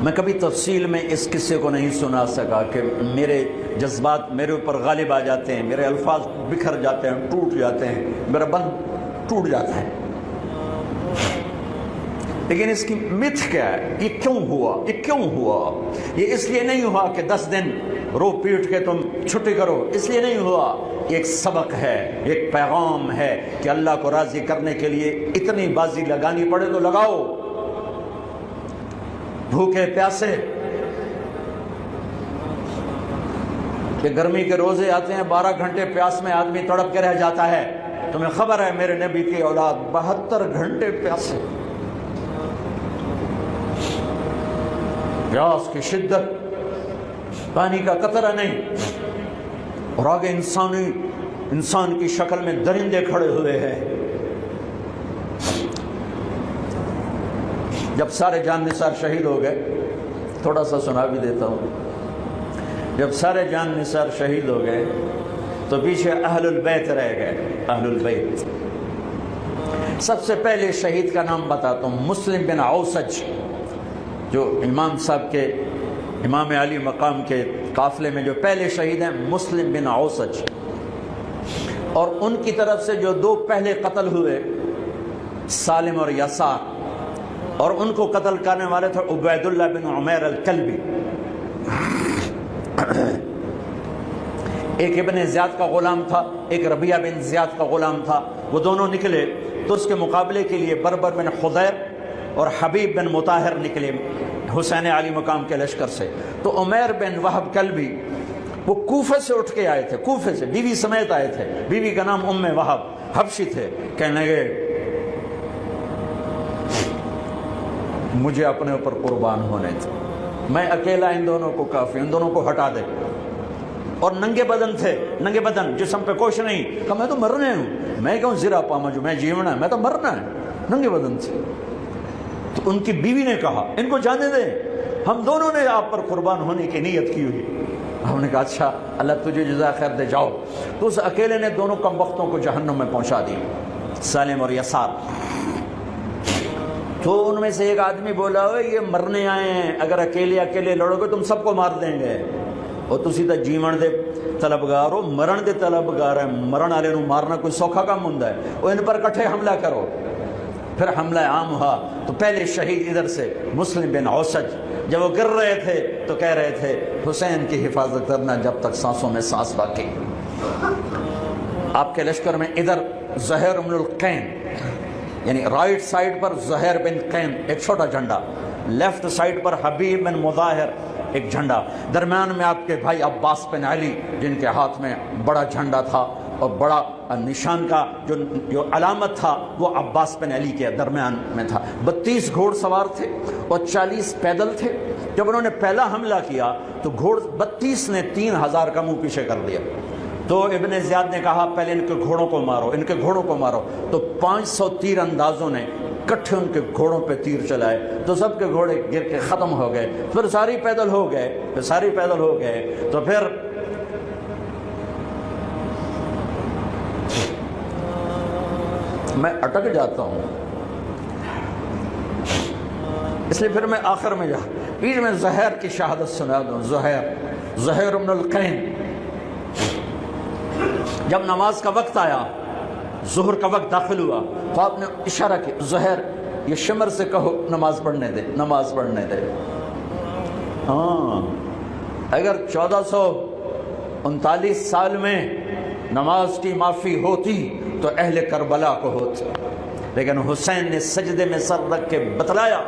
میں کبھی تفصیل میں اس قصے کو نہیں سنا سکا کہ میرے جذبات میرے اوپر غالب آ جاتے ہیں، میرے الفاظ بکھر جاتے ہیں، ٹوٹ جاتے ہیں، میرا بند ٹوٹ جاتا ہے۔ لیکن اس کی متھ کیا ہے؟ یہ کیوں ہوا؟ یہ کیوں ہوا؟ یہ اس لیے نہیں ہوا کہ 10 دن رو پیٹ کے تم چھٹی کرو، اس لیے نہیں ہوا۔ یہ ایک سبق ہے، ایک پیغام ہے کہ اللہ کو راضی کرنے کے لیے اتنی بازی لگانی پڑے تو لگاؤ۔ بھوکے پیاسے، کہ گرمی کے روزے آتے ہیں 12 گھنٹے پیاس میں آدمی تڑپ کے رہ جاتا ہے۔ تمہیں خبر ہے میرے نبی کی اولاد 72 گھنٹے پیاسے، پیاس کی شدت، پانی کا قطرہ نہیں، اور آگے انسان کی شکل میں درندے کھڑے ہوئے ہیں۔ جب سارے جان نثار شہید ہو گئے، تھوڑا سا سنا بھی دیتا ہوں، جب سارے جان نثار شہید ہو گئے تو پیچھے اہل البیت رہ گئے۔ اہل البیت، سب سے پہلے شہید کا نام بتاتا ہوں، مسلم بن اوسج، جو امام صاحب کے، امام علی مقام کے قافلے میں جو پہلے شہید ہیں، مسلم بن اوسج۔ اور ان کی طرف سے جو 2 پہلے قتل ہوئے، سالم اور یسار، اور ان کو قتل کرنے والے تھے عبید اللہ بن عمیر الکلبی۔ ایک ابن زیاد کا غلام تھا، ایک ربیعہ بن زیاد کا غلام تھا۔ وہ دونوں نکلے تو اس کے مقابلے کے لیے بربر بن خضیر اور حبیب بن مطاہر نکلے حسین علی مقام کے لشکر سے۔ تو عمیر بن وہب کلبی وہ کوفہ سے اٹھ کے آئے تھے، کوفہ سے بیوی سمیت آئے تھے، بیوی کا نام ام وہب، حبشی تھے۔ کہنے لگے مجھے اپنے اوپر قربان ہونے تھے، میں اکیلا ان دونوں کو کافی، ان دونوں کو ہٹا دے۔ اور ننگے بدن تھے، ننگے بدن، جسم پہ کچھ نہیں۔ کہا میں تو مرنے ہوں، میں کیوں زرا پاما جو میں جیونا ہے، میں تو مرنا ہے، ننگے بدن تھے۔ تو ان کی بیوی نے کہا ان کو جانے دیں، ہم دونوں نے آپ پر قربان ہونے کی نیت کی ہوئی۔ ہم نے کہا اچھا اللہ تجھے جزا خیر دے، جاؤ۔ تو اس اکیلے نے دونوں کم بختوں کو جہنم میں پہنچا دی، سالم اور یسار۔ تو ان میں سے ایک آدمی بولا ہوئے یہ مرنے آئے ہیں، اگر اکیلے لڑو گے تم سب کو مار دیں گے، اور تسی تو جیون دے طلبگار ہو، مرن دے طلبگار ہیں، مرن والے نو مارنا کوئی سوکھا کام ہوندا ہے، وہ ان پر کٹھے حملہ کرو۔ پھر حملہ عام ہوا تو پہلے شہید ادھر سے مسلم بن اوسج، جب وہ گر رہے تھے تو کہہ رہے تھے حسین کی حفاظت کرنا جب تک سانسوں میں سانس باقی۔ آپ کے لشکر میں ادھر زہیر بن القین، یعنی رائٹ سائیڈ پر زہیر بن قین ایک چھوٹا جھنڈا، لیفٹ سائیڈ پر حبیب بن مظاہر ایک جھنڈا، درمیان میں آپ کے بھائی عباس بن علی جن کے ہاتھ میں بڑا جھنڈا تھا، اور بڑا نشان کا جو علامت تھا وہ عباس بن علی کے درمیان میں تھا۔ 32 گھوڑ سوار تھے اور 40 پیدل تھے۔ جب انہوں نے پہلا حملہ کیا تو 32 نے 3000 کا منہ پیچھے کر دیا۔ تو ابن زیاد نے کہا پہلے ان کے گھوڑوں کو مارو، ان کے گھوڑوں کو مارو۔ تو 500 تیر اندازوں نے کٹھے ان کے گھوڑوں پہ تیر چلائے، تو سب کے گھوڑے گر کے ختم ہو گئے۔ پھر ساری پیدل ہو گئے، تو پھر میں اٹک جاتا ہوں، اس لیے پھر میں آخر میں بیچ میں زہیر کی شہادت سنا دوں۔ زہیر بن القین، جب نماز کا وقت آیا، ظہر کا وقت داخل ہوا، تو آپ نے اشارہ کیا زہیر یہ شمر سے کہو نماز پڑھنے دے، نماز پڑھنے دے۔ ہاں اگر 1439 سال میں نماز کی معافی ہوتی تو اہل کربلا کو ہوتی، لیکن حسین نے سجدے میں سر رکھ کے بتلایا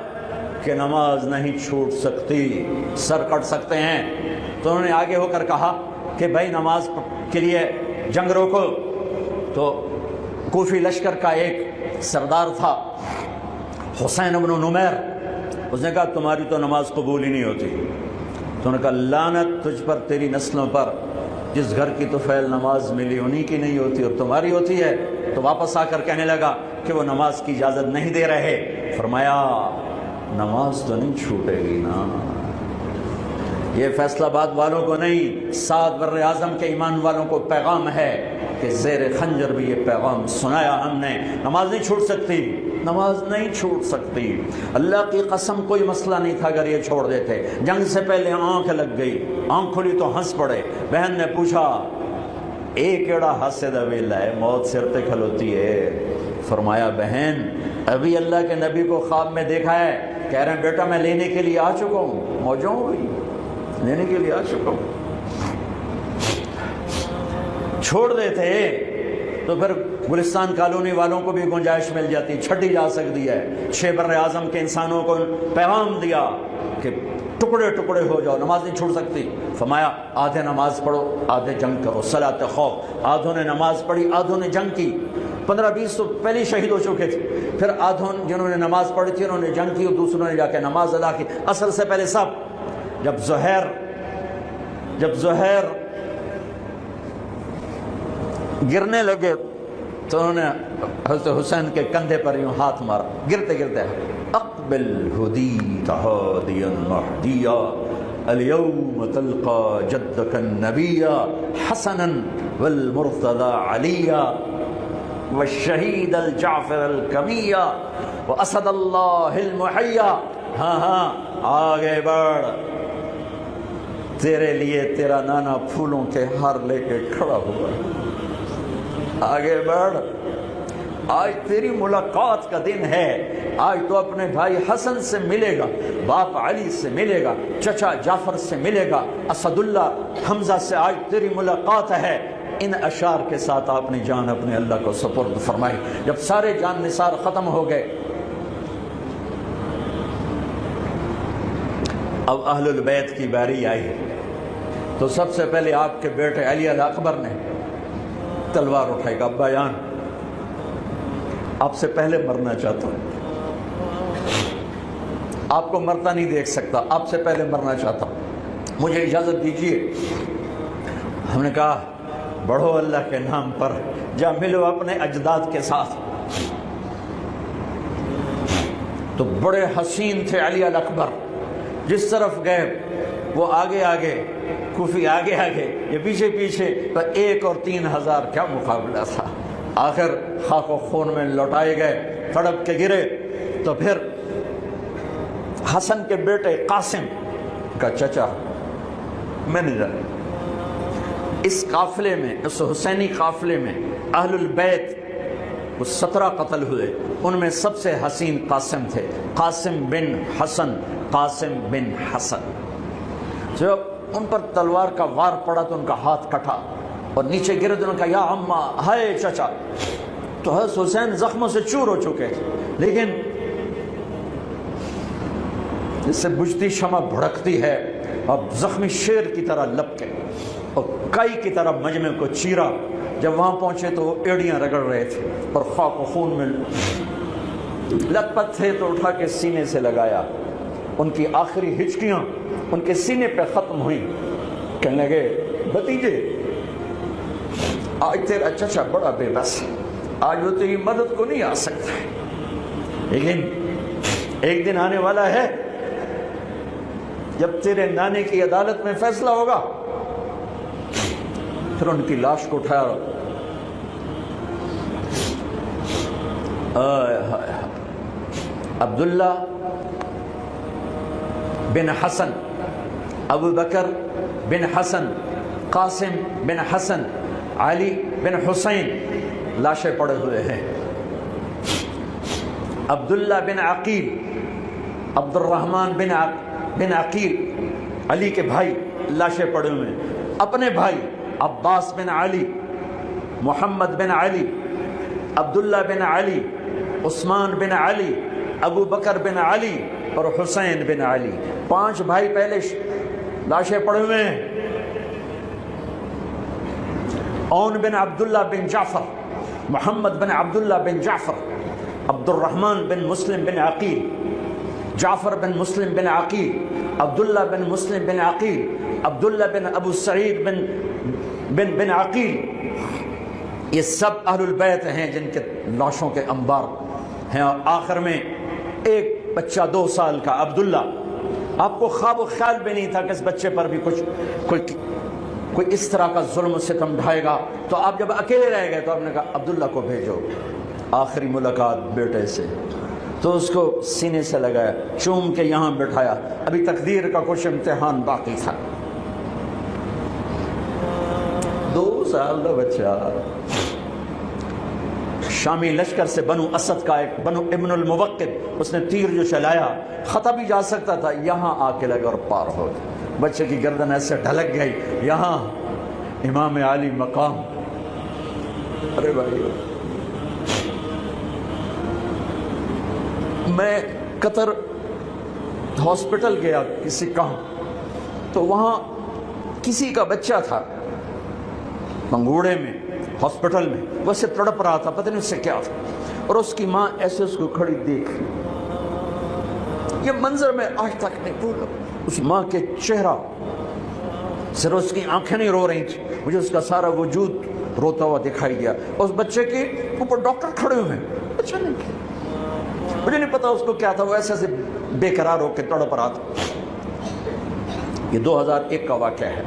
کہ نماز نہیں چھوٹ سکتی، سر کٹ سکتے ہیں۔ تو انہوں نے آگے ہو کر کہا کہ بھائی نماز کے لیے جنگ روکو۔ تو کوفی لشکر کا ایک سردار تھا حسین بن نمیر، اس نے کہا تمہاری تو نماز قبول ہی نہیں ہوتی۔ تو انہوں نے کہا لعنت تجھ پر، تیری نسلوں پر، جس گھر کی تو فعل نماز ملی انہی کی نہیں ہوتی اور تمہاری ہوتی ہے۔ تو واپس آ کر کہنے لگا کہ وہ نماز کی اجازت نہیں دے رہے۔ فرمایا نماز تو نہیں چھوٹے گی نا، یہ فیصل آباد والوں کو نہیں، 7 بر اعظم کے ایمان والوں کو پیغام ہے کہ زیر خنجر بھی یہ پیغام سنایا ہم نے، نماز نہیں چھوٹ سکتی، نماز نہیں چھوٹ سکتی. اللہ کی قسم کوئی مسئلہ نہیں تھا اگر یہ چھوڑ دیتے. جنگ سے پہلے آنکھ لگ گئی, آنکھ کھلی تو ہنس پڑے. بہن نے پوچھا ایک کیڑا ہاسے دا ویلا ہے, موت سر تے کھلوتی ہے. فرمایا بہن ابھی اللہ کے نبی کو خواب میں دیکھا ہے, کہہ رہے ہیں بیٹا میں لینے کے لیے آ چکا ہوں, موجوں ہوئی لینے کے لیے آ چکا ہوں. چھوڑ دیتے تو پھر گلستان کالونی والوں کو بھی گنجائش مل جاتی, چھٹی جا سکتی ہے. 6 بر اعظم کے انسانوں کو پیغام دیا کہ ٹکڑے ٹکڑے ہو جاؤ, نماز نہیں چھوڑ سکتی. فرمایا آدھے نماز پڑھو آدھے جنگ کرو, صلاۃ خوف. آدھوں نے نماز پڑھی آدھوں نے جنگ کی. 15-20 تو پہلے شہید ہو چکے تھے. پھر آدھوں جنہوں نے نماز پڑھی تھی انہوں نے جنگ کی, اور دوسروں نے جا کے نماز ادا کی. اصل سے پہلے سب. جب زہیر گرنے لگے تو انہوں نے حضرت حسین کے کندھے پر یوں ہاتھ مارا, گرتے گرتے اقبل ہدیت ہادیا مہدیا اليوم تلقى جدك النبي حسنا والمرتضى عليا والشهيد الجعفر الكمية واسد الله المحيا. ہاں آگے بڑھ, تیرے لیے تیرا نانا پھولوں کے ہار لے کے کھڑا ہوا. آگے بڑھ, آج تیری ملاقات کا دن ہے. آج تو اپنے بھائی حسن سے ملے گا, باپ علی سے ملے گا, چچا جعفر سے ملے گا, اسد اللہ حمزہ سے آج تیری ملاقات ہے. ان اشعار کے ساتھ آپ نے جان اپنے اللہ کو سپرد فرمائی. جب سارے جان نثار ختم ہو گئے, اب اہل البیت کی باری آئی تو سب سے پہلے آپ کے بیٹے علی الاکبر نے تلوار اٹھائی. ابا جان آپ سے پہلے مرنا چاہتا ہوں, آپ کو مرتا نہیں دیکھ سکتا, آپ سے پہلے مرنا چاہتا ہوں, مجھے اجازت دیجیے. ہم نے کہا بڑھو اللہ کے نام پر, جا ملو اپنے اجداد کے ساتھ. تو بڑے حسین تھے علی الاکبر, جس طرف گئے وہ آگے آگے, کوفی آگے آگے, یہ پیچھے پیچھے. تو 1 اور 3,000 کیا مقابلہ تھا. آخر خاک و خون میں لوٹائے گئے, تڑپ کے گرے. تو پھر حسن کے بیٹے قاسم کا چچا, میں نے جانا اس قافلے میں, اس حسینی قافلے میں اہل البیت وہ 17 قتل ہوئے. ان میں سب سے حسین قاسم تھے, قاسم بن حسن. قاسم بن حسن جب ان پر تلوار کا وار پڑا تو ان کا ہاتھ کٹا اور نیچے گرے تو انہوں نے کہا یا اماں, ہائے چچا. تو حضرت حسین زخموں سے چور ہو چکے تھے, لیکن جس سے بجھتی شمع بھڑکتی ہے, اب زخمی شیر کی طرح لپکے اور کائی کی طرح مجمع کو چیرا. جب وہاں پہنچے تو وہ ایڑیاں رگڑ رہے تھے اور خاک و خون میں لت پت تھے, تو اٹھا کے سینے سے لگایا. ان کی آخری ہچکیاں ان کے سینے پہ ختم ہوئیں. کہنے لگے بھتیجے آج تیرا چچا بڑا بے بس, آج وہ تیری مدد کو نہیں آ سکتا, لیکن ایک دن آنے والا ہے جب تیرے نانے کی عدالت میں فیصلہ ہوگا. پھر ان کی لاش کو اٹھایا. عبداللہ بن حسن, ابو بکر بن حسن, قاسم بن حسن, علی بن حسین لاشیں پڑے ہوئے ہیں. عبداللہ بن عقیل, عبد الرحمن بن عقیل علی کے بھائی لاشیں پڑے ہوئے ہیں. اپنے بھائی عباس بن علی, محمد بن علی, عبداللہ بن علی, عثمان بن علی, ابو بکر بن علی اور حسین بن علی, 5 بھائی پہلے لاشیں پڑے ہوئے ہیں. اون بن عبداللہ بن جعفر, محمد بن عبداللہ بن جعفر, عبد الرحمن بن مسلم بن عقیل, جعفر بن مسلم بن عقیل, عبداللہ بن مسلم بن عقیل, عبداللہ بن ابو سعید بن عقیل. یہ سب اہل البیت ہیں جن کے لاشوں کے انبار ہیں. اور آخر میں ایک بچہ 2 سال کا عبداللہ, آپ کو خواب و خیال بھی نہیں تھا کہ اس بچے پر بھی کوئی اس طرح کا ظلم و ستم ڈھائے گا. تو آپ جب اکیلے رہ گئے تو آپ نے کہا عبداللہ کو بھیجو. آخری ملاقات بیٹے سے. تو اس کو سینے سے لگایا، چوم کے یہاں بٹھایا، ابھی تقدیر کا کچھ امتحان باقی تھا۔ 2 سال کا بچہ، شامی لشکر سے بنو اسد کا ایک بنو ابن الموقد، اس نے تیر جو چلایا خطا بھی جا سکتا تھا، یہاں آ کے لگا اور پار ہو گیا، بچے کی گردن ایسے ڈھلک گئی، یہاں امام علی مقام۔ ارے بھائی، میں قطر ہاسپٹل گیا کسی کام، تو وہاں کسی کا بچہ تھا منگوڑے میں ہاسپٹل میں، ویسے تڑپ رہا تھا، پتہ نہیں اس سے کیا تھا، اور اس کی ماں ایسے اس کو کھڑی دیکھ، یہ منظر میں آج تک نہیں بھولا۔ اس ماں کے چہرہ، صرف اس کی آنکھیں نہیں رو رہی تھی، مجھے اس کا سارا وجود روتا ہوا دکھائی دیا، اور اس بچے کے اوپر ڈاکٹر کھڑے ہوئے ہیں، بچہ نہیں کیا، مجھے نہیں پتا اس کو کیا تھا، وہ ایسے بے قرار ہو کے تڑپ رہا تھا۔ یہ 2001 کا واقعہ ہے،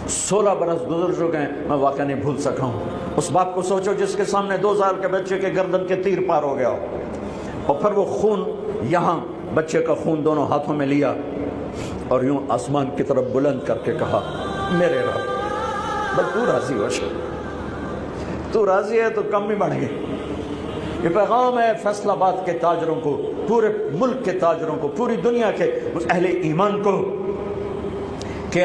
16 برس گزر چکے ہیں، میں واقعہ نہیں بھول سکا ہوں۔ اس باپ کو سوچو جس کے سامنے 2 سال کے بچے کے گردن کے تیر پار ہو گیا ہو، اور پھر وہ خون، یہاں بچے کا خون دونوں ہاتھوں میں لیا اور یوں آسمان کی طرف بلند کر کے کہا، میرے رب، بس تو راضی ہو، تو راضی ہے تو کم بھی بڑھ گئے۔ یہ پیغام ہے فیصل آباد کے تاجروں کو، پورے ملک کے تاجروں کو، پوری دنیا کے اہل ایمان کو، کہ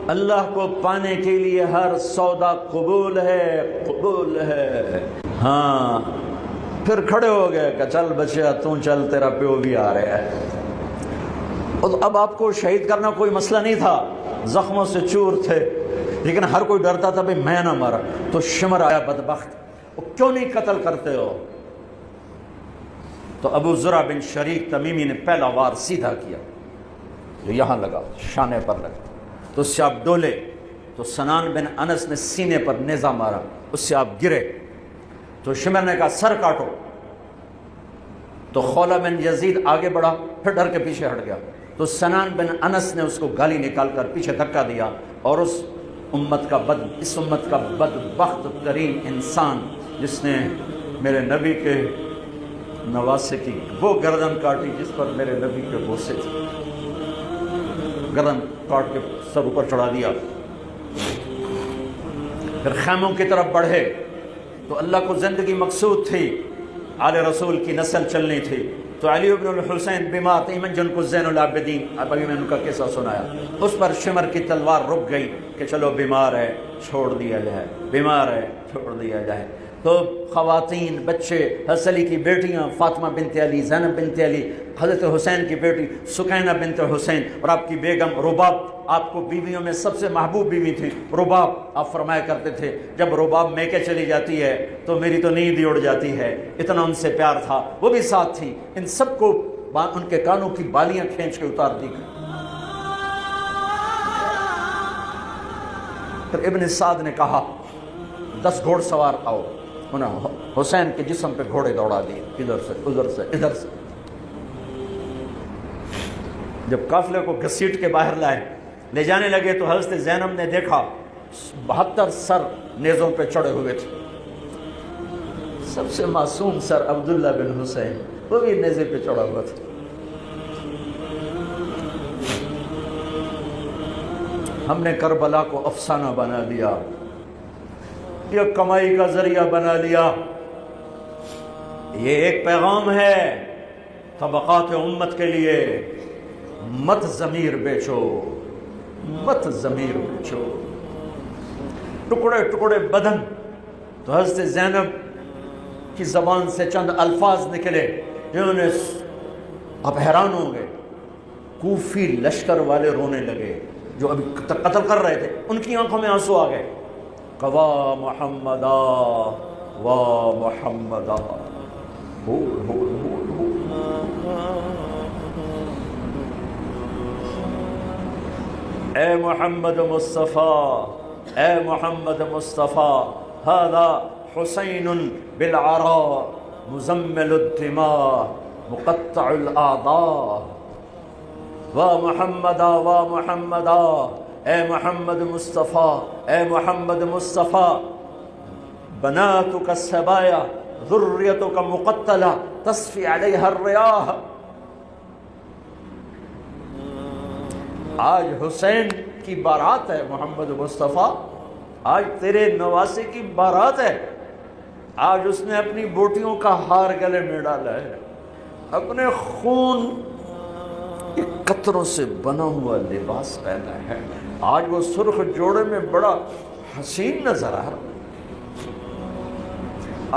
اللہ کو پانے کے لیے ہر سودا قبول ہے، قبول ہے۔ ہاں، پھر کھڑے ہو گئے کہ چل بچہ تو چل، تیرا پیو بھی آ رہا ہے۔ اور اب آپ کو شہید کرنا کوئی مسئلہ نہیں تھا، زخموں سے چور تھے، لیکن ہر کوئی ڈرتا تھا بھئی میں نہ مرا۔ تو شمر آیا بدبخت، کیوں نہیں قتل کرتے ہو؟ تو ابو زرع بن شریک تمیمی نے پہلا وار سیدھا کیا، جو یہاں لگا، شانے پر لگا، تو اس سے آپ ڈولے، تو سنان بن انس نے سینے پر نیزہ مارا، اس سے آپ گرے، تو شمر نے کہا سر کاٹو، تو خولہ بن یزید آگے بڑھا، پھر ڈر کے پیچھے ہٹ گیا، تو سنان بن انس نے اس کو گالی نکال کر پیچھے دھکا دیا، اور اس امت کا بدبخت ترین انسان جس نے میرے نبی کے نواسے کی وہ گردن کاٹی جس پر میرے نبی کے بوسے تھے، گردن کاٹ کے سر اوپر چڑھا دیا۔ پھر خیموں کی طرف بڑھے، تو اللہ کو زندگی مقصود تھی، آل رسول کی نسل چلنی تھی، تو علی بن الحسین بیمار تھے، ایمن جن کو زین العابدین، ابھی میں ان کا قصہ سنایا، اس پر شمر کی تلوار رک گئی کہ چلو بیمار ہے چھوڑ دیا جائے، بیمار ہے چھوڑ دیا جائے۔ تو خواتین، بچے، حضرت علی کی بیٹیاں فاطمہ بنت علی، زینب بنت علی، حضرت حسین کی بیٹی سکینہ بنت حسین، اور آپ کی بیگم رباب، آپ کو بیویوں میں سب سے محبوب بیوی تھی رباب۔ آپ فرمایا کرتے تھے جب رباب میکے چلی جاتی ہے تو میری تو نیند ہی اڑ جاتی ہے، اتنا ان سے پیار تھا، وہ بھی ساتھ تھی۔ ان سب کو ان کے کانوں کی بالیاں کھینچ کے اتار دی۔ پھر ابن سعد نے کہا 10 گھوڑ سوار آؤ، انہوں نے حسین کے جسم پہ گھوڑے دوڑا دیے، ادھر سے ادھر سے ادھر سے۔ جب قافلے کو گھسیٹ کے باہر لائے، لے جانے لگے، تو حضرت زینب نے دیکھا 72 سر نیزوں پہ چڑھے ہوئے تھے، سب سے معصوم سر عبداللہ بن حسین، وہ بھی نیزے پہ چڑھا ہوا تھا۔ ہم نے کربلا کو افسانہ بنا دیا، یہ کمائی کا ذریعہ بنا لیا۔ یہ ایک پیغام ہے طبقات امت کے لیے، مت ضمیر بیچو، مت ضمیر بیچو۔ ٹکڑے ٹکڑے بدن، تو حضرت زینب کی زبان سے چند الفاظ نکلے جنہوں نے، آپ حیران ہوں گے، کوفی لشکر والے رونے لگے جو ابھی قتل کر رہے تھے، ان کی آنکھوں میں آنسو آ گئے۔ وا محمدا وا محمدا، اے محمد مصطفیٰ، اے محمد مصطفیٰ، هذا حسین بالعراء مزمل الدماء مقطع الاعضاء، وا محمدا وا محمدا، اے محمد مصطفیٰ، اے محمد مصطفیٰ، بناتک السبایا ذریتک مقتلہ تصفی علیہ الریاح. آج حسین کی بارات ہے محمد مصطفیٰ، آج تیرے نواسے کی بارات ہے. آج اس نے اپنی بوٹیوں کا ہار گلے میں ڈالا ہے، اپنے خون کے قطروں سے بنا ہوا لباس پہنا ہے. آج وہ سرخ جوڑے میں بڑا حسین نظر آ رہا ہے.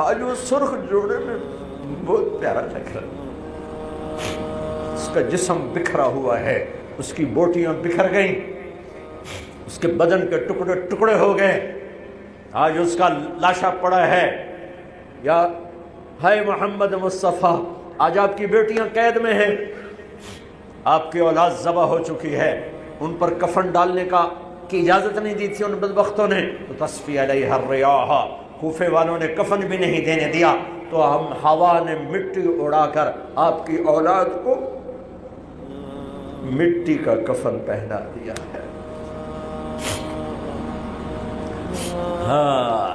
آج وہ سرخ جوڑے میں بہت پیارا لگ رہا ہے. اس کا جسم بکھرا ہوا ہے، اس کی بوٹیاں بکھر گئیں، اس کے بدن کے ٹکڑے ٹکڑے ہو گئے. آج اس کا لاشا پڑا ہے. یا ہے محمد مصطفیٰ، آج آپ کی بیٹیاں قید میں ہیں، آپ کی اولاد ذبح ہو چکی ہے، ان پر کفن ڈالنے کی اجازت نہیں دی تھی ان بدبختوں نے، تو تصفی علیہ الریاح، کوفے والوں نے کفن بھی نہیں دینے دیا، تو ہم ہوا نے مٹی اڑا کر آپ کی اولاد کو مٹی کا کفن پہنا دیا ہے. ہاں،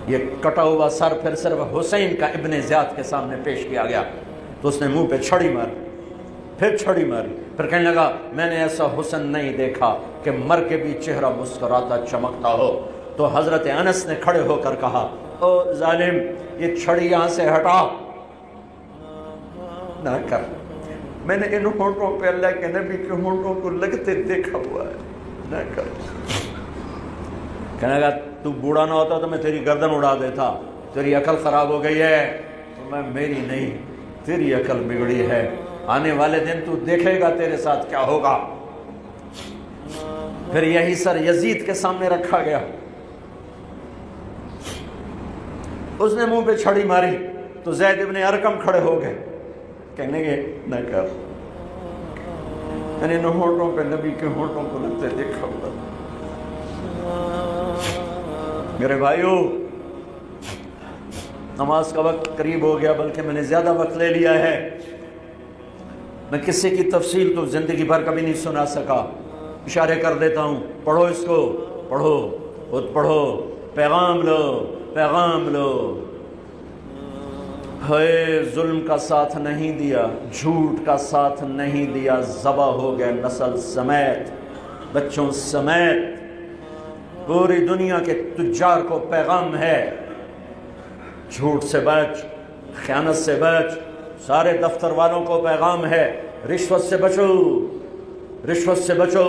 یہ کٹا ہوا سر پھر صرف حسین کا ابن زیاد کے سامنے پیش کیا گیا تو اس نے منہ پہ چھڑی ماری، پھر چھڑی ماری، پھر کہنے لگا میں نے ایسا حسن نہیں دیکھا کہ مر کے بھی چہرہ مسکراتا چمکتا ہو. تو حضرت انس نے کھڑے ہو کر کہا او ظالم، یہ چھڑی یہاں سے ہٹا نہ کر. میں نے ان ہونٹوں پہ اللہ کے نبی کے ہونٹوں کو لگتے دیکھا ہوا ہے، نہ کر. کہنے لگا تو بوڑھا نہ ہوتا تو میں تیری گردن اڑا دیتا، تیری عقل خراب ہو گئی ہے. تو میں میری نہیں، تیری عقل بگڑی ہے، آنے والے دن تو دیکھے گا تیرے ساتھ کیا ہوگا. پھر یہی سر یزید کے سامنے رکھا گیا، اس نے منہ پہ چھڑی ماری تو زید ابن ارقم کھڑے ہو گئے، کہنے گے نہ کر. میں نے ان ہونٹوں پہ نبی کے ہونٹوں کو لگتے دیکھا ہوا. میرے بھائیو، نماز کا وقت قریب ہو گیا، بلکہ میں نے زیادہ وقت لے لیا ہے. میں کسی کی تفصیل تو زندگی بھر کبھی نہیں سنا سکا، اشارے کر دیتا ہوں. پڑھو اس کو، پڑھو، خود پڑھو، پیغام لو، پیغام لو. ہے ظلم کا ساتھ نہیں دیا، جھوٹ کا ساتھ نہیں دیا، ذبح ہو گئے نسل سمیت، بچوں سمیت. پوری دنیا کے تجار کو پیغام ہے، جھوٹ سے بچ، خیانت سے بچ. سارے دفتر والوں کو پیغام ہے، رشوت سے بچو، رشوت سے بچو،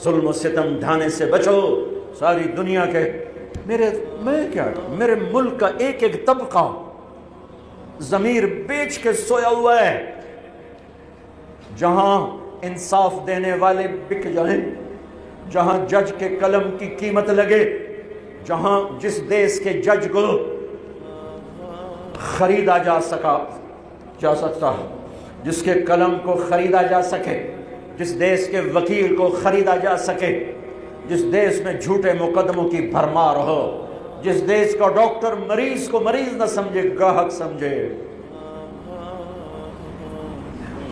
ظلم و ستم ڈھانے سے بچو. ساری دنیا کے میرے ملک کا ایک ایک طبقہ ضمیر بیچ کے سویا ہوا ہے. جہاں انصاف دینے والے بک جائیں، جہاں جج کے قلم کی قیمت لگے، جہاں جس دیش کے جج کو خریدا جا سکتا، جس کے قلم کو خریدا جا سکے، جس دیش کے وکیل کو خریدا جا سکے، جس دیش میں جھوٹے مقدموں کی بھرمار ہو، جس دیش کا ڈاکٹر مریض کو مریض نہ سمجھے، گاہک سمجھے،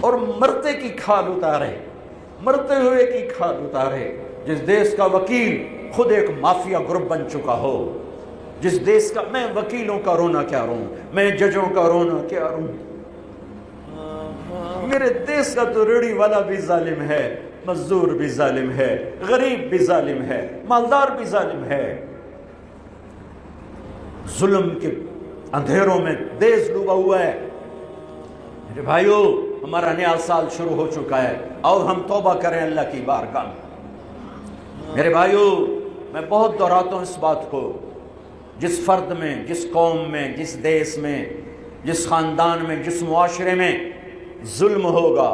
اور مرتے کی کھال اتارے، مرتے ہوئے کی کھال اتارے. جس دیش کا وکیل خود ایک مافیا گروپ بن چکا ہو، جس دیش کا، میں وکیلوں کا رونا کیا روں، میں ججوں کا رونا کیا روں. میرے دیش کا تو ریڑھی والا بھی ظالم ہے، مزدور بھی ظالم ہے، غریب بھی ظالم ہے، مالدار بھی ظالم ہے. ظلم کے اندھیروں میں دیش ڈوبا ہوا ہے. میرے بھائیو، ہمارا نیا سال شروع ہو چکا ہے، اور ہم توبہ کریں اللہ کی بارگاہ میں. میرے بھائیو، میں بہت دہراتا ہوں اس بات کو، جس فرد میں، جس قوم میں، جس دیش میں، جس خاندان میں، جس معاشرے میں ظلم ہوگا،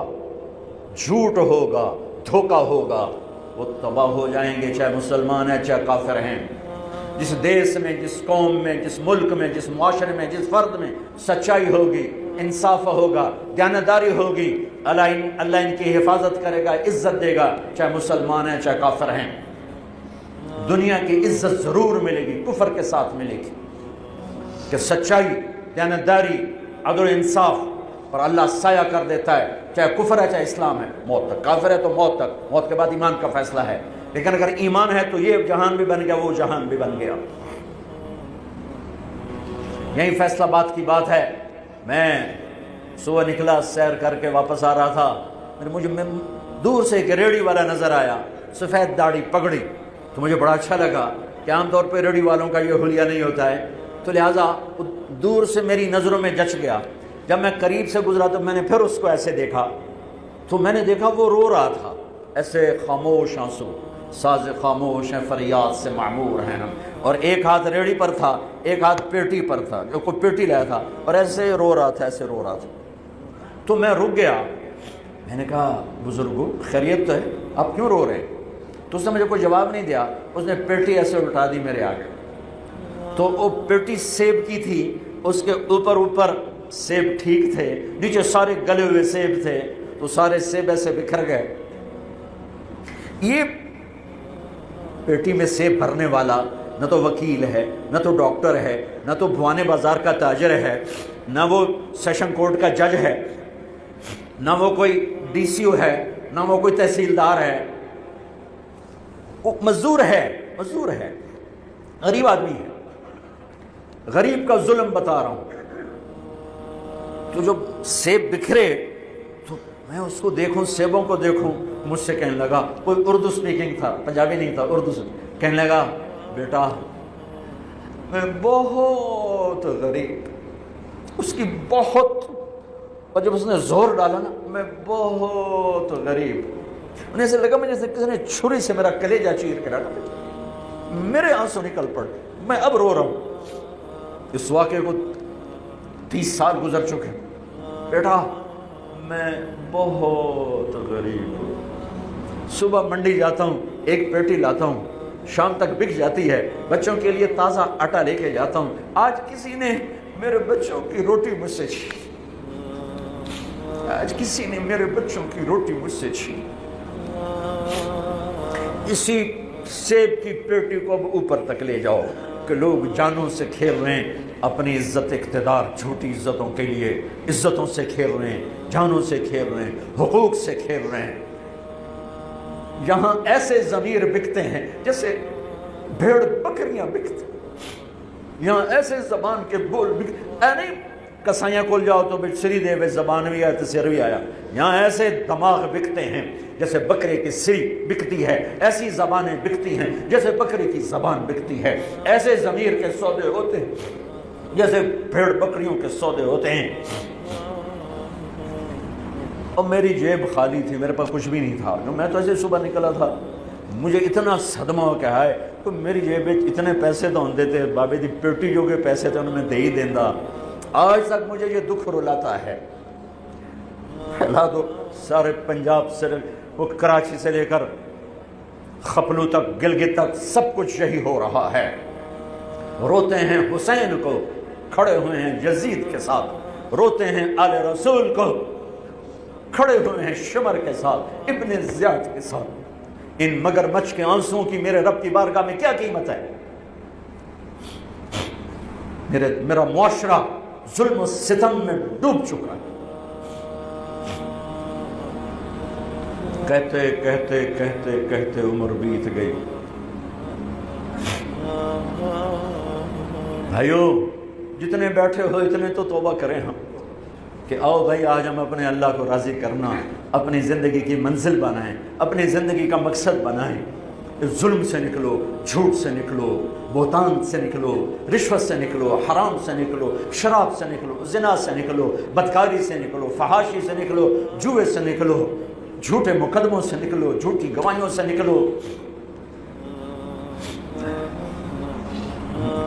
جھوٹ ہوگا، دھوکہ ہوگا، وہ تباہ ہو جائیں گے، چاہے مسلمان ہیں چاہے کافر ہیں. جس دیش میں، جس قوم میں، جس ملک میں، جس معاشرے میں، جس فرد میں سچائی ہوگی، انصاف ہوگا، دیانتداری ہوگی، اللہ ان کی حفاظت کرے گا، عزت دے گا، چاہے مسلمان ہیں چاہے کافر ہیں. دنیا کی عزت ضرور ملے گی، کفر کے ساتھ ملے گی، کہ سچائی، دیانتداری، عدل و انصاف پر اللہ سایہ کر دیتا ہے، چاہے کفر ہے چاہے اسلام ہے، موت تک. کافر ہے تو موت تک، موت کے بعد ایمان کا فیصلہ ہے. لیکن اگر ایمان ہے تو یہ جہان بھی بن گیا، وہ جہان بھی بن گیا. یہی فیصلہ بات کی بات ہے میں صبح نکلا سیر کر کے واپس آ رہا تھا، مجھے دور سے ایک ریڑھی والا نظر آیا، سفید داڑھی پگڑی، تو مجھے بڑا اچھا لگا کہ عام طور پہ ریڑھی والوں کا یہ حلیہ نہیں ہوتا ہے، تو لہٰذا دور سے میری نظروں میں جچ گیا۔ جب میں قریب سے گزرا تو میں نے پھر اس کو ایسے دیکھا، تو میں نے دیکھا وہ رو رہا تھا، ایسے خاموش آنسو، ساز خاموش ہیں فریاد سے معمور ہیں ہم، اور ایک ہاتھ ریڑھی پر تھا، ایک ہاتھ پیٹی پر تھا، جو کوئی پیٹی لایا تھا، اور ایسے رو رہا تھا، ایسے رو رہا تھا۔ تو میں رک گیا، میں نے کہا بزرگو خیریت تو ہے، آپ کیوں رو رہے ہیں؟ تو اس نے مجھے کوئی جواب نہیں دیا، اس نے پیٹی ایسے اٹھا دی میرے آگے، تو وہ پیٹی سیب کی تھی، اس کے اوپر سیب ٹھیک تھے، نیچے سارے گلے ہوئے سیب تھے، تو سارے سیب ایسے بکھر گئے۔ یہ پیٹی میں سیب بھرنے والا نہ تو وکیل ہے، نہ تو ڈاکٹر ہے، نہ تو بھوانے بازار کا تاجر ہے، نہ وہ سیشن کورٹ کا جج ہے، نہ وہ کوئی ڈی سی او ہے، نہ وہ کوئی تحصیلدار ہے، وہ مزدور ہے، غریب آدمی ہے۔ غریب کا ظلم بتا رہا ہوں۔ تو جب سیب بکھرے تو میں اس کو دیکھوں، سیبوں کو دیکھوں، مجھ سے کہنے لگا، کوئی اردو سپیکنگ تھا، پنجابی نہیں تھا، اردو سے کہنے لگا، بیٹا میں بہت غریب، اس کی بہت، اور جب اس نے زور ڈالا نا، میں بہت غریب، انہیں ایسے لگا مجھے جیسے کسی نے چھری سے میرا کلیجہ چیر کے ڈالا، میرے آنسو نکل پڑے، میں اب رو رہا ہوں۔ اس واقعے کو 30 سال گزر چکے۔ بیٹا میں بہت غریب ہوں، صبح منڈی جاتا ہوں، ایک پیٹی لاتا ہوں، شام تک بک جاتی ہے، بچوں کے لیے تازہ آٹا لے کے جاتا ہوں، آج کسی نے میرے بچوں کی روٹی مجھ سے چھین، آج کسی نے میرے بچوں کی روٹی مجھ سے چھین۔ اسی سیب کی پیٹی کو اب اوپر تک لے جاؤ کہ لوگ جانوں سے کھیل رہے ہیں، اپنی عزت اقتدار جھوٹی عزتوں کے لیے عزتوں سے کھیل رہے ہیں، جانوں سے کھیل رہے ہیں، حقوق سے کھیل رہے ہیں۔ یہاں ایسے ضمیر بکتے ہیں جیسے بھیڑ بکریاں بکتے ہیں، یہاں ایسے زبان کے بول بکتے، اے نہیں کسائیاں کھول جاؤ تو سری دے وے زبان بھی آیا تو سر بھی آیا، یہاں ایسے دماغ بکتے ہیں جیسے بکرے کی سری بکتی ہے، ایسی زبانیں بکتی ہیں جیسے بکرے کی زبان بکتی ہے، ایسے ضمیر کے سودے ہوتے ہیں جیسے بھیڑ بکریوں کے سودے ہوتے ہیں۔ اور میری جیب خالی تھی، میرے پاس کچھ بھی نہیں تھا، میں تو ایسے صبح نکلا تھا، مجھے اتنا صدمہ ہو کہ ہے کہ میری جیب اتنے پیسے تو ہم دیتے، بابے دی پیٹی جو کے پیسے تھے انہوں نے دے ہی دینا۔ آج تک مجھے یہ دکھ رلاتا ہے۔ پھیلا دو سارے پنجاب سے، وہ کراچی سے لے کر خپلو تک، گلگت تک، سب کچھ یہی ہو رہا ہے۔ روتے ہیں حسین کو، کھڑے ہوئے ہیں یزید کے ساتھ، روتے ہیں آل رسول کو، کھڑے ہوئے ہیں شمر کے ساتھ، ابن زیاد کے ساتھ۔ ان مگرمچھ کے آنسوؤں کی میرے رب کی بارگاہ میں کیا قیمت ہے؟ میرا معاشرہ ظلم و ستم میں ڈوب چکا ہے۔ کہتے کہتے کہتے کہتے عمر بیت گئی۔ بھائیو جتنے بیٹھے ہو اتنے تو توبہ کریں ہم کہ آؤ بھائی آج ہم اپنے اللہ کو راضی کرنا، اپنی زندگی کی منزل بنائیں، اپنی زندگی کا مقصد بنائیں۔ ظلم سے نکلو، جھوٹ سے نکلو، بہتان سے نکلو، رشوت سے نکلو، حرام سے نکلو، شراب سے نکلو، زنا سے نکلو، بدکاری سے نکلو، فحاشی سے نکلو، جوئے سے نکلو، جھوٹے مقدموں سے نکلو، جھوٹی گواہیوں سے نکلو۔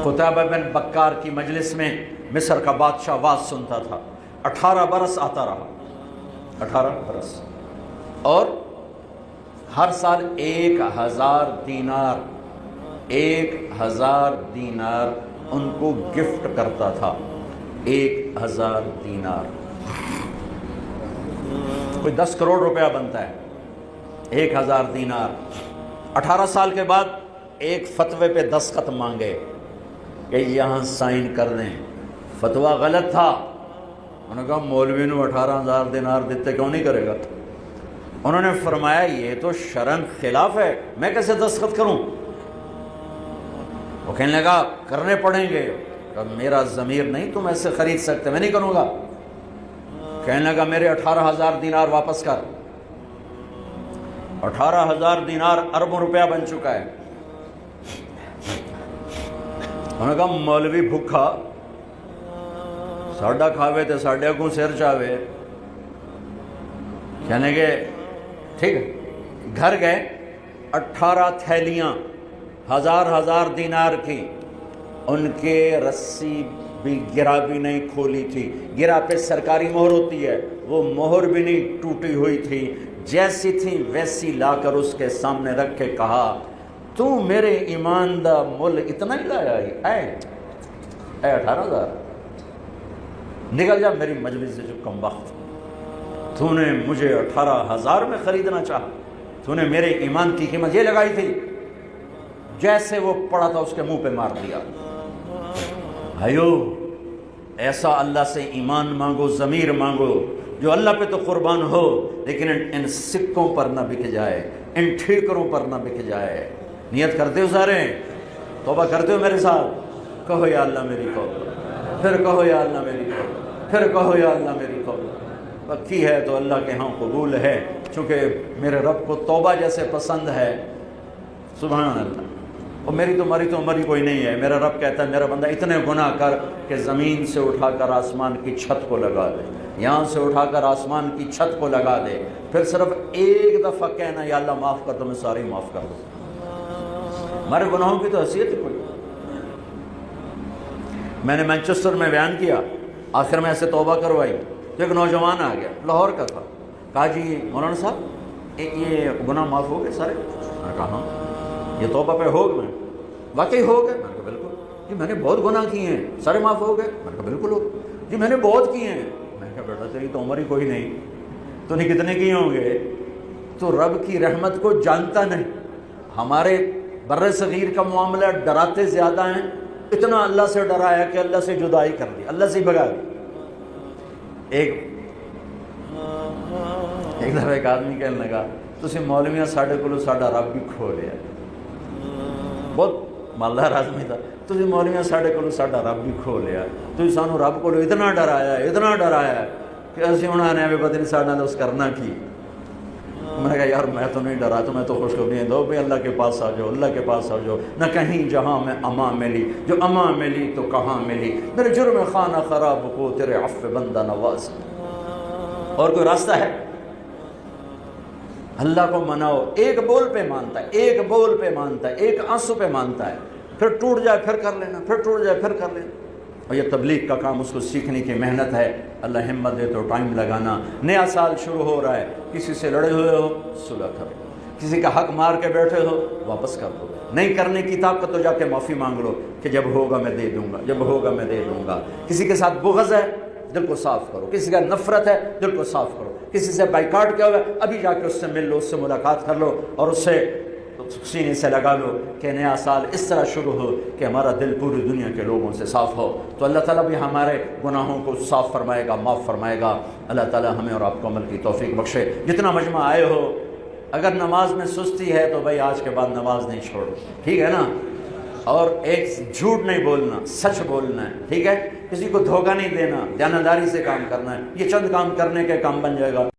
قتیبہ بن بکار کی مجلس میں مصر کا بادشاہ واز سنتا تھا، 18 برس آتا رہا، 18 برس، اور ہر سال 1000 دینار، 1000 دینار ان کو گفٹ کرتا تھا، 1000 دینار، کوئی 10 کروڑ روپیہ بنتا ہے، 1000 دینار۔ 18 سال کے بعد ایک فتوے پہ دستخط مانگے کہ یہاں سائن کر دیں، فتویٰ غلط تھا، انہوں نے کہا مولوی نے 18,000 دینار دیتے کیوں نہیں کرے گا؟ انہوں نے فرمایا یہ تو شرعاً خلاف ہے، میں کیسے دستخط کروں؟ وہ کہنے لگا کرنے پڑیں گے، کہ میرا ضمیر نہیں تم ایسے خرید سکتے، میں نہیں کروں گا۔ کہنے لگا میرے 18,000 دینار واپس کر۔ 18,000 دینار اربوں روپیہ بن چکا ہے۔ انہوں نے کہا مولوی بھوکھا ساڈا کھاوے تے ساڈے اگوں سر چاوے۔ کہنے گے ٹھیک ہے، گھر گئے، 18 تھیلیاں 1000 دینار کی، ان کے رسی بھی گرا بھی نہیں کھولی تھی، گرا پہ سرکاری مہر ہوتی ہے، وہ مہر بھی نہیں ٹوٹی ہوئی تھی، جیسی تھی ویسی لا کر اس کے سامنے رکھ کے کہا تو میرے ایمان دا مل اتنا ہی لایا ہی اے 18,000 نکل جا میری مجلس سے، جو کم وقت تو نے مجھے 18,000 میں خریدنا چاہا، تو نے میرے ایمان کی قیمت یہ لگائی تھی۔ جیسے وہ پڑا تھا اس کے منہ پہ مار دیا۔ بھائیو ایسا اللہ سے ایمان مانگو، ضمیر مانگو جو اللہ پہ تو قربان ہو، لیکن ان سکوں پر نہ بک جائے، ان ٹھیکروں پر نہ بک جائے۔ نیت کرتے ہو سارے؟ توبہ کرتے ہو میرے ساتھ؟ کہو یا اللہ میری توبہ، پھر کہو یا اللہ میری توبہ، پھر کہو یا اللہ میری توبہ۔ پکی ہے تو اللہ کے ہاں قبول ہے، چونکہ میرے رب کو توبہ جیسے پسند ہے۔ سبحان اللہ۔ اور میری تو عمر ہی کوئی نہیں ہے۔ میرا رب کہتا ہے میرا بندہ اتنے گناہ کر کہ زمین سے اٹھا کر آسمان کی چھت کو لگا دے، یہاں سے اٹھا کر آسمان کی چھت کو لگا دے، پھر صرف ایک دفعہ کہنا یا اللہ معاف کر دو، میں ساری معاف کر دوں۔ ہمارے گناہوں کی تو حیثیت ہی کوئی۔ میں نے مانچسٹر میں بیان کیا، آخر میں ایسے توبہ کروائی تو ایک نوجوان آ گیا، لاہور کا تھا، کہا جی مولانا صاحب یہ گناہ معاف ہو گئے سارے؟ میں نے کہا ہاں یہ توبہ پہ ہو گئے؟ واقعی ہو گئے؟ میں نے کہا بالکل۔ جی میں نے بہت گناہ کیے ہیں، سارے معاف ہو گئے؟ میں نے کہا بالکل ہو گئے۔ جی میں نے بہت کیے ہیں۔ میں نے کہا بیٹا تیری تو عمر ہی کوئی نہیں، تو نہیں کتنے کیے ہوں گے؟ تو رب کی رحمت کو جانتا نہیں۔ ہمارے بر صغیر کا معاملہ ڈراتے زیادہ ہیں، اتنا اللہ سے ڈرایا کہ اللہ سے جدائی کر دی، اللہ سے بھگا دی۔ ایک دفعہ ایک آدمی کہنے لگا تسی مولویاں ساڈے کولوں ساڈا رب بھی کھو لیا۔ بہت مالدار آدمی تھا۔ تسی مولویاں ساڈے کولوں ساڈا رب بھی کھو لیا، تسی سانو رب کولوں اتنا ڈرایا کہ اسی ہن آنے بھی پتہ نہیں ساڈے نال اس کرنا کی۔ میں نے کہا یار میں تو نہیں ڈرا، تو میں تو خوشخبریاں دو بھائی اللہ کے پاس آ جاؤ، اللہ کے پاس آ جاؤ۔ نہ کہیں جہاں میں امان ملی، جو امان ملی تو کہاں ملی، میرے جرم خانہ خراب کو تیرے عفو بندہ نواز۔ اور کوئی راستہ ہے؟ اللہ کو مناؤ، ایک بول پہ مانتا ہے، ایک بول پہ مانتا ہے، ایک آنسو پہ مانتا ہے، پھر ٹوٹ جائے پھر کر لینا، پھر ٹوٹ جائے پھر کر لینا۔ اور یہ تبلیغ کا کام، اس کو سیکھنے کی محنت ہے۔ اللہ ہمت دے تو ٹائم لگانا۔ نیا سال شروع ہو رہا ہے، کسی سے لڑے ہوئے ہو صلح کرو، کسی کا حق مار کے بیٹھے ہو واپس کر دو، نہیں کرنے کی طاقت تو جا کے معافی مانگ لو کہ جب ہوگا میں دے دوں گا، جب ہوگا میں دے دوں گا۔ کسی کے ساتھ بغض ہے دل کو صاف کرو، کسی کا نفرت ہے دل کو صاف کرو، کسی سے بائیکاٹ کیا ہوا ہے ابھی جا کے اس سے مل لو، اس سے ملاقات کر لو، اور اس سے سینے سے لگا لو کہ نیا سال اس طرح شروع ہو کہ ہمارا دل پوری دنیا کے لوگوں سے صاف ہو۔ تو اللہ تعالیٰ بھی ہمارے گناہوں کو صاف فرمائے گا، معاف فرمائے گا۔ اللہ تعالیٰ ہمیں اور آپ کو عمل کی توفیق بخشے۔ جتنا مجمع آئے ہو، اگر نماز میں سستی ہے تو بھائی آج کے بعد نماز نہیں چھوڑو، ٹھیک ہے نا؟ اور ایک جھوٹ نہیں بولنا، سچ بولنا ہے، ٹھیک ہے؟ کسی کو دھوکہ نہیں دینا، دیانتداری سے کام کرنا ہے۔ یہ چند کام کرنے کے کام بن جائے گا۔